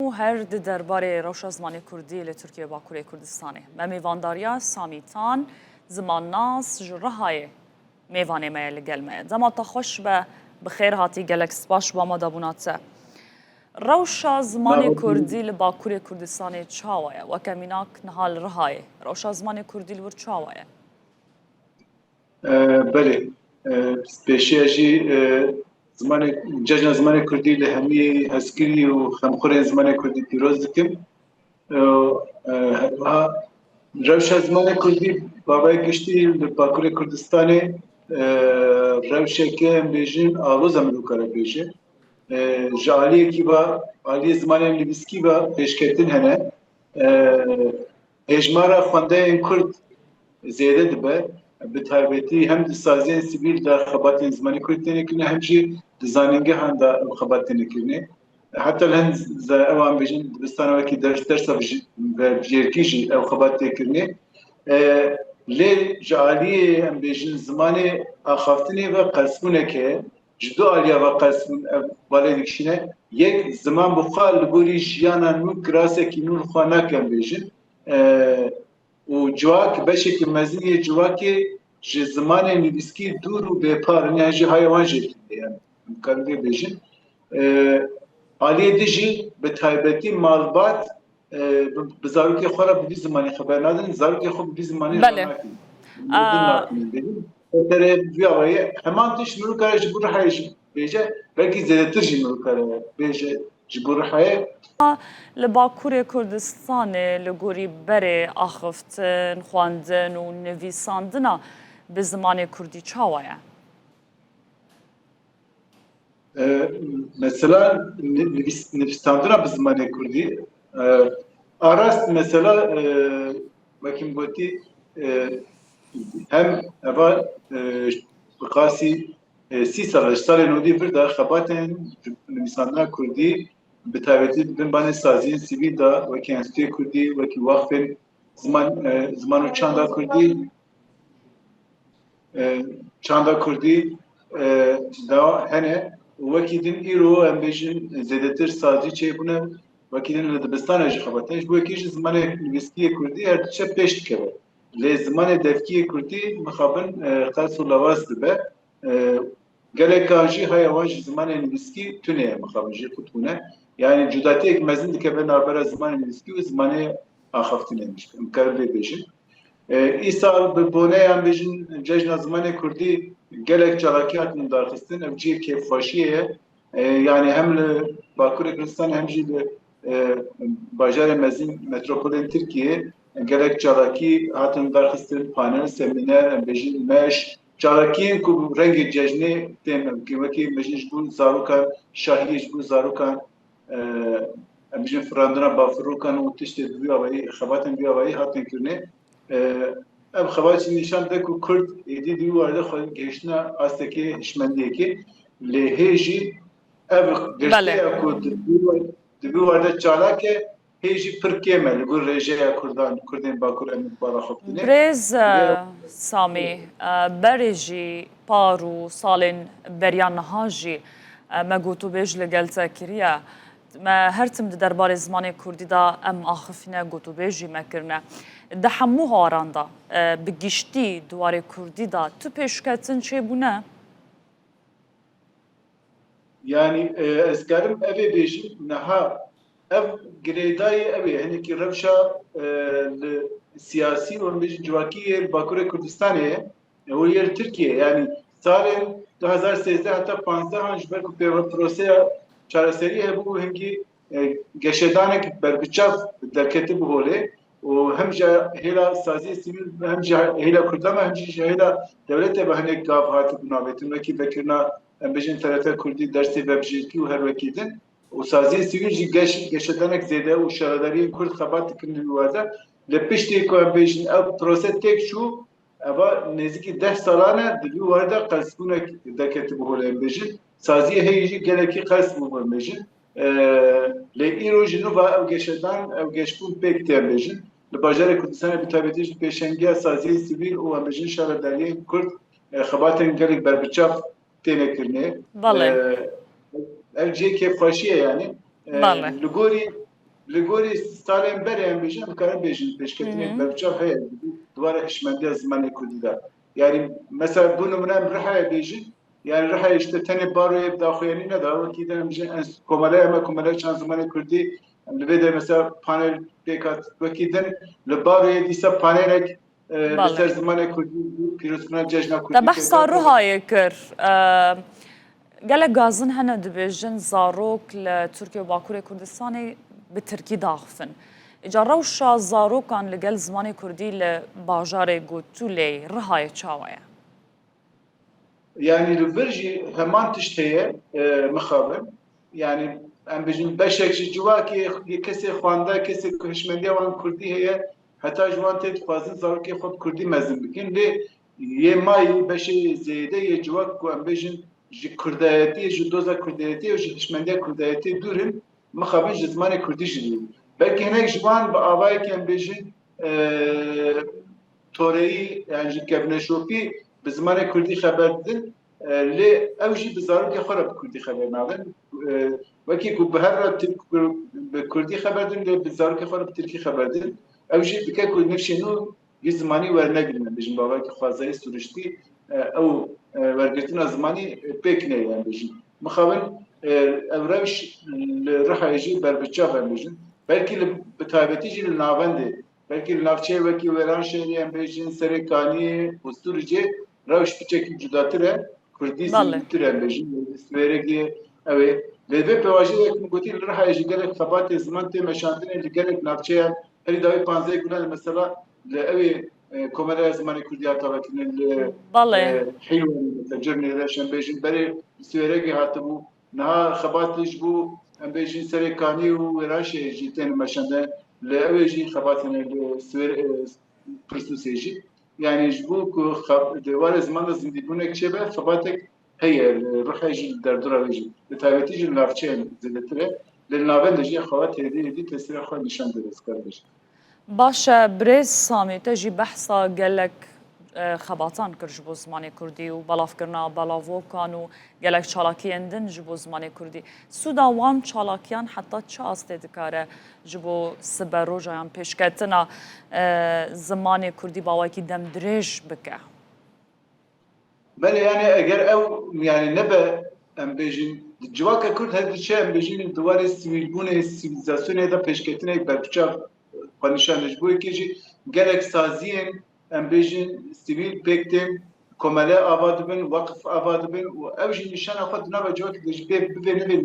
هەموو هەر دەربارەی ڕەوشە زمانی کوردی لە تورکیە باکوورەی کوردستانê me mêvandariya Samîtan zimannas ji Rihayê mêvanê me ye li gel me ye. Dema te xweş be bi xêr hatî gelek spas ji bama dabûna te. Rewşa zimanê Kurdî li Bakurê Kurdistanê çawa ye? Weke mînak niha li Rihayê. Rewşa zimanê Kurdî li wir çawa ye? Belê. Pêşiya jî cejna zimanê Kurdî li hemî hezkirî û xemxurên zimanê Kurdî pîroz dikim. Rewşa zimanê Kurdî bavayê giştî li Bakurê Kurdistanê rewşeke em bêjin aloza min dikare bêje. Ji aliyekî ve aliyê zimanên nivîskî ve pêşketin hene. Hejmara xwendeyên Kurd zêde dibe. Bi taybetî hem di saziyên sivîl de xebatên zimanê Kurd têne kirine hem jî di zanîngehan de xebat têne kirine. Heta li hin ewan bêjin dibistana wekî dersa bijêrkî jî ew xebat tê kirine. Lê ji aliyê em bêjin zimanê axaftinê ve qesbûneke ji du aliya ve qesbûn ev balê dikişîne yek ziman bi xwe li gorî jiyana nû kirasekî nû li xwe nake em bêjin. û civak beşekî meziniyê civakê ji zimanê nivîskî dûr û bêpar yani jî haywan jê yani em vê bêjin. Aliyê di jî bi taybetî malbat bi zarokê xwe re bi vî zimanê xeber nadin, zarokê xwe bi vî zimanê nakin. Derê vî awayê heman tiş mirûkare ji bo Rihayê jî bêje, belkî zêdetir jî mirûkare bêje ji bo Rihayê. Li Bakurê Kurdistanê li gorî berê axiftin, xwendin û nivîsandina bi zimanê Kurdî çawa ye? Mesela nivîsandina bi zimanê Kurdî arast mesela wekî gotî hem eva bi qasî 30 sal salên nodî vir de xebatên nivîsandina Kurdî bi taybetî bin banê saziyên sivîl de wekî Enstitûyê Kurdî, wekî Waqfên Ziman û Çanda Kurdî Çanda Kurdî da hene wekî din îro em bêjin zêdetir sazî çêbûne wekî din li dibistana jî xebatin ji bo yekî jî zimanê nivîskiyê Kurdî her diçe pêş dikeve. Lê zimanê devkiyê Kurdî mixabin qels û lawaz dibe. Gelekan jî heye wan ji zimanê nivîskî tune ye mixabin jî qutbûne. Yani cudatiyek mezin dikeve navbera zimanê nivîskî û zimanê axaftinê em karin vê bêjin. Îsal bi boneyan bêjin cejna zimanê Kurdî gelek çalakî hatin darxistin ev cî kêfxweşiyê ye. Yani hem li Bakurê Kurdistanê hem jî li bajarê mezin metropolên Tirkiyê gelek çalakî hatin darxistin panel, semîner, em bêjin meş çalakiyên ku rengê cejnê tên wekî bêjin ji bo zarokan şahiyê ji bo zarokan em bêjin firandina bafirokan û tiştê di vî awayî xebatên vî awayî hatin kirine. Ev xebat jî nîşan de ku Kurd êdî di wî warde xwe gihîştina astekê hişmendiyekê lê hê jî ev girtiya ku di vî warde çalak e hê jî pir kêm e li gor rêjeya Kurdan Kurdên Bakur em balaxaftinê. Birêz Samî berê jî par û salên beriya niha jî me gotûbêj li gel te kiriye. Me her tim di derbarê zimanê Kurdî da em axifîne gotûbêj jî me kirine. Di hemû haran da bi giştî dwarê Kurdî da tu pêşketin çêbûne? Yani ez karim evê bêjim niha ev girêdayê ev ê hinekî rewşa li siyasî û bêjin civakiyê Bakurê Kurdistanê ye û yer Tirkiye yani salên 2013 heta 15 ji ber ku proseya çareserî hebû hingî geşedanek berbiçav derketî bi holê û hem ji hêla saziyê sivîl hem ji hêla Kurdan hem ji hêla devletê ve hinek gav hatibû navêtin wekî vekirina em bêjin TRT Kurdî dersê vebjêrkî û her wekî din û saziyê sivîl jî geşedanek zêde û şaredariyên Kurd xebat dikin li wê de li piştî ku em bêjin ev prose têk çû eva nêzîkî 10 salan e di vî warde qesbûnek derketî bi holê em bêjin saziyê heyî jî gelekî qesbû em bêjin lê îro jî nû ev geşedan ev geşbûn pêk tê em bêjin li bajarê Kurdistanê bi taybetî jî pêşengiya saziyê sivîl û em bêjin şaredariyên Kurd xebatên gelek berbiçav têne kirine. Ev cê kêfxweşî ye yani. Li gorî لگوری سالم بریم بیشتر کارم بیشتر پیشکتنی برچاو هی دوباره هشمندی از زمان کردی دار یعنی مثلا بونو منام رحای بیشتر yani raha işte tane baroya daxuyani ne da ki de komale ama komale çan zamanı kurdi ve de mesela panel dekat vakiden le baroya disa panelek li ser zamanı kurdi pirosuna cejna kurdi te behsa ruhayê kir gelek gazin hene dibêjin zarok li Tirkiye û Bakurê Kurdistanê bi Tirkî daxivin. Îca rewşa zarokan li gel zimanê Kurdî li bajarê Gotûlê rihayê çawa ye? Yani Lübirji hemen tişteye mixabin. Yani em bijin beşek ji civakê kesê xwanda kesê hişmendiya wan Kurdî heye heta ji wan tê dixwazin zarokê xwe bi Kurdî mezin bikin lê yê mayî beşê zêde yê civak ku em bijin ji Kurdayetî ji doza Kurdayetî û ji hişmendiya Kurdayetî dûrin mixabin ji zimanê Kurdî jî dîn. Belkî hinek ji wan bi avayekê em bijin toreyî yani ji kevneşopî bi zimanê Kurdî xeber didin lê ew jî bi zarokê xwe re bi Kurdî xeber nadin. Wekî ku bi her re bi Kurdî xeber din lê bi zarokê xwe re bi Tirkî xeber din. Ew jî dike ku nifşê nû yê zimanî wernegrin bijin bavayekî xwazayî sûriştî ew wergirtina zimanî pêk neye em bijin. Mixabin ew rewş li Rihayê jî berbiçav em bijin. Belkî bi taybetî jî li navendê belki navçe vekî weran şehrî em bêjin serê Kaniyê û Stûricê rewş biçekî cudatir e Kurdî zêdetir em bêjin Swêrekê ew ê lê vê pevajiyek min gotî li Rihayê jî gelek xebatê ziman tê meşandinê li gelek navçeyan herî dawî 15 gulan mesela li ew ê komeleya zimanê Kurdî hata vekirin li Hîlwanê Cirnê reş em bêjin berê Swêrekê hatibû niha xebatê ji bo em bêjin serê Kaniyê û weran şehrî jî tên meşandin li ew ê jî xebatên Pirsûsê jî yani ji bo ku derbarê zimana zindîbûnek çêbe xebatek heye Rihayê jî li derdora wê jî li taybetî jî li navçeyên zêdetir e li navendê jî xebat hêdî hêdî tesîra xwe nîşan dide ez kar bêjim. Baş e birêz Samî te jî behsa gelek xebatan kir ji bo zimanê Kurdî û belavkirina belavokan û gelek çalakiyên din ji bo zimanê Kurdî. Sûda wan çalakiyan heta çi astê dikare ji bo siberojayan pêşketina zimanê Kurdî bawekî dem dirêj bike? Belê yani eger ew yani nebe em bêjin civaka Kurd her diçe em bêjin diwarê sivîlbûnê sivîlizasyonê de pêşketinê berpiçav xwe nîşan ji bo yekê jî gelek saziyên em bêjin sivîl pêk tên komele ava dibin weqf ava dibin û ew jî nîşana xwe di nava civakê de ji bivê nivê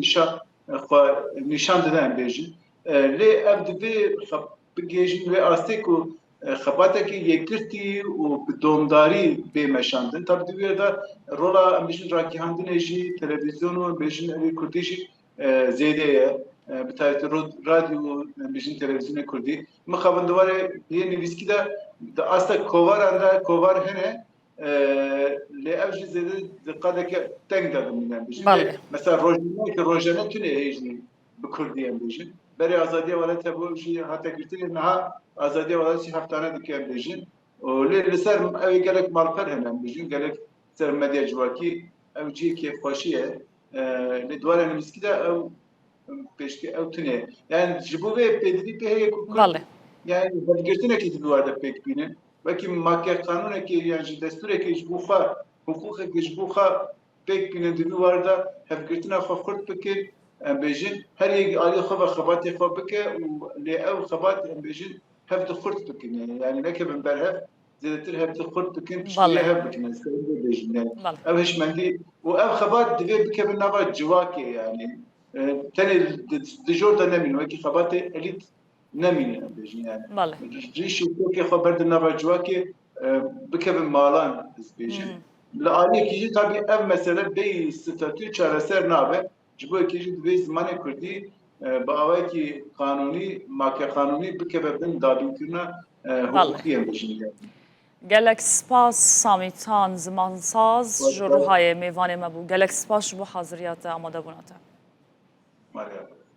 xwe nîşan dide em bêjin lê ev divê bigêjin wê astê ku xebatekî yekirtî û bi domdarî bê meşandin tabi divê de rola em bêjin rakîhandinê jî televîzyonû em bêjin evê Kurdî jî zêde ye bi taybetî radyo û em bêjin televîzyonê Kurdî mixabin diwarê yê nivîskî de di asta kovaran de kovar hene lê ew jî zêde diqadeke teng de bimîne bêjin mesela rojane tunê heye jî bi Kurdî em bêjin berê azadiya welat hebû jî hate girtinê niha azadiya welat jî heftane dike em bêjin û lê li ser ew ê gelek malper hene em bêjin gelek ser medya civakî ew cî kêfxweşî ye lê diwarê nivîskî de ew pêşkê ew tune yani ji bo vê pêdivî pê heye ku yani hevgirtinekî di dîwar de pêk bînin wekî make qanûnekî yan ji destûrekî ji bo xwe hukûqekî ji bo xwe pêk bînin di dîwar de hevgirtina xwe xurt bikin em bêjin her yekî alî xwe ve xebatê xwe bike û lê ew xebat em bêjin hev di xurt bikin yani nekevin berhev zêdetir hev di xurt bikin piştî hev bikin ez bêjin yani ew hişmendî û ew xebat divê bikevin nava civakê yani tenê di jor de nemîn wekî xebatê elît nemîne em bêjin yani rîş û tokê xwe berdin nava civakê bikevin malan ez bêjin li aliyekî jî tabî ev mesele bêyî statû çareser nabe ji bo yekê jî divê zimanê Kurdî bi awayekî qanûnî make qanûnî bikeve bin dadînkirina hukukî em bêjin gelek spas Samîtan zimansaz ji Rihayê mêvanê me bû gelek spas ji bo haziriya te amade bûna te.